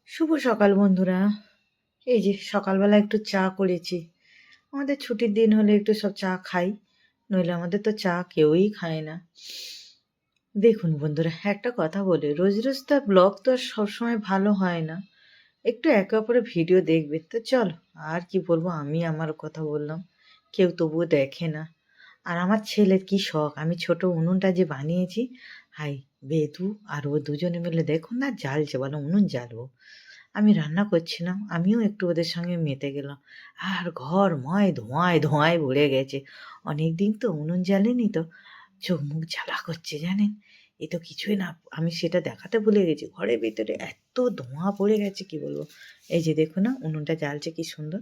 শুভ সকাল বন্ধুরা। এই যে সকালবেলা একটু চা করেছি। আমাদের ছুটির দিন হলে একটু সব চা খাই, নইলে আমাদের তো চা কেউই খায় না। দেখুন বন্ধুরা, একটা কথা বলি, রোজ রোজ তো ব্লগ তো আর সবসময় ভালো হয় না। একটু একে অপরের ভিডিও দেখবে তো চলো। আর কি বলবো, আমি আমার কথা বললাম, কেউ তবুও দেখে না। আর আমার ছেলের কি শখ, আমি ছোট উনুনটা যে বানিয়েছি, হাই বেদু আর ও দুজনে মিলে দেখুন না জ্বালছে, বলো উনুন জ্বালবো। আমি রান্না করছিলাম, আমিও একটু ওদের সঙ্গে মেতে গেলাম। আর ঘরময় ধোঁয়ায় ধোঁয়ায় ভরে গেছে। অনেক দিন তো উনুন জ্বালিনি, তো চোখ মুখ জ্বালা করছে জানেন। এ তো কিছুই না, আমি সেটা দেখাতে ভুলে গেছি। ঘরের ভিতরে এত ধোঁয়া পড়ে গেছে কি বলবো। এই যে দেখো না উনুনটা জ্বালছে কি সুন্দর।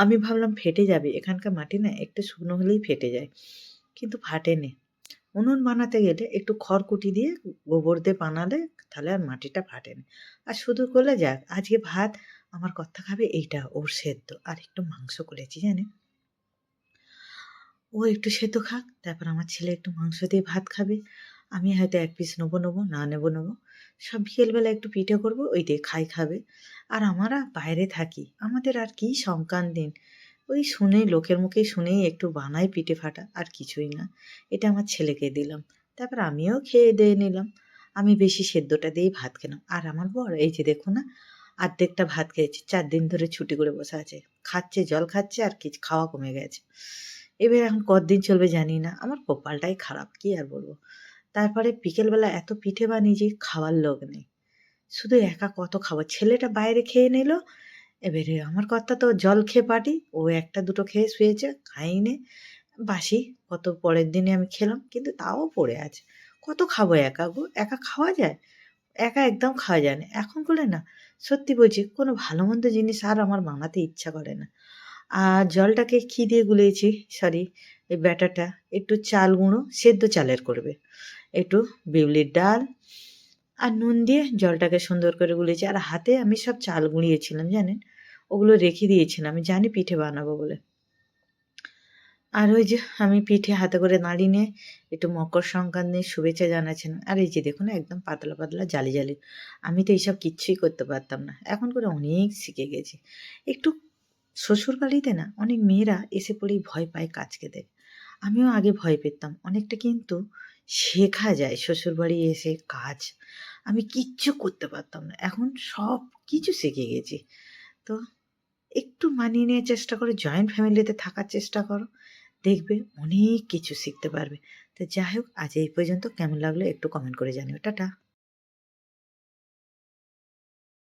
আমি ভাবলাম ফেটে যাবে, এখানকার মাটি না একটু শুকনো হলেই ফেটে যায়, কিন্তু ফাটেনি। উনুন বানাতে গেলে একটু খড়কুটি দিয়ে গোবর দিয়ে বানালে তাহলে আর মাটিটা ফাটে না। আর শুধু করলে যাক। আজকে ভাত আমার কর্তা খাবে এইটা ওর সেদ্ধ, আর একটু মাংস করেছি জানেন। ও একটু সেদ্ধ খাক, তারপর আমার ছেলে একটু মাংস দিয়ে ভাত খাবে। আমি হয়তো এক পিস নেবো, না নেবো। সব বিকেলবেলা একটু পিঠে করবো, ওই দিয়ে খাবে। আর আমরা বাইরে থাকি, আমাদের আর কি সংক্রান্তির দিন, ওই শুনে লোকের মুখে শুনেই একটু বানাই পিঠে ফাটা, আর কিছুই না। এটা আমার ছেলেকে দিলাম, তারপর আমিও খেয়ে দিয়ে নিলাম। আমি বেশি সেদ্ধটা দিয়েই ভাত খেলাম। আর আমার বর এই যে দেখো না, অর্ধেকটা ভাত খেয়েছে, 4 দিন ধরে ছুটি করে বসে আছে, খাচ্ছে জল খাচ্ছে, আর কিছু খাওয়া কমে গেছে। এবার এখন কতদিন চলবে জানি না, আমার কপালটাই খারাপ, কি আর বলবো। তারপরে বিকেলবেলা এত পিঠে বানিয়েছি, খাওয়ার লোক নেই। শুধু একা কত খাবো, ছেলেটা বাইরে খেয়ে নিল। এবারে আমার কর্তা তো জল খেয়ে পার্টি, ও একটা দুটো খেয়ে শুয়েছে, খাইনি। বাসি কত পরের দিনে আমি খেলাম, কিন্তু তাও পড়ে আছে। কত খাবো একা গো, একা খাওয়া যায়? একা একদম খাওয়া যায় না। এখন করলে না, সত্যি বলছি, কোনো ভালো মন্দ জিনিস আর আমার বানাতে ইচ্ছা করে না। আর জলটাকে কি দিয়ে গুলিয়েছি, সরি, এই ব্যাটারটা একটু চাল গুঁড়ো, সেদ্ধ চালের করবে, একটু বিউলির ডাল আর নুন দিয়ে জলটাকে সুন্দর করে গুলিয়েছি। আর হাতে আমি সব চাল গুঁড়িয়েছিলাম জানেন, ওগুলো রেখে দিয়েছিলাম, আমি জানি পিঠে বানাবো বলে। আর ওই যে আমি পিঠে হাতে করে নাড়ি নিয়ে একটু মকর সংক্রান্তির শুভেচ্ছা জানাচ্ছিলাম। আর এই যে দেখুন একদম পাতলা পাতলা জালি জালি। আমি তো এইসব কিচ্ছুই করতে পারতাম না, এখন করে অনেক শিখে গেছি। একটু শ্বশুর বাড়িতে না অনেক মেয়েরা এসে পড়েই ভয় পায় কাজ খেতে। আমিও আগে ভয় পেতাম অনেকটা, কিন্তু শেখা যায় শ্বশুরবাড়ি এসে কাজ। আমি কিচ্ছু করতে পারতাম না, এখন সব কিছু শিখে গেছি। তো একটু মানিয়ে নেওয়ার চেষ্টা করো, জয়েন্ট ফ্যামিলিতে থাকার চেষ্টা করো, দেখবে অনেক কিছু শিখতে পারবে। তো যাই হোক, আজ এই পর্যন্ত। কেমন লাগলো একটু কমেন্ট করে জানিও। টাটা।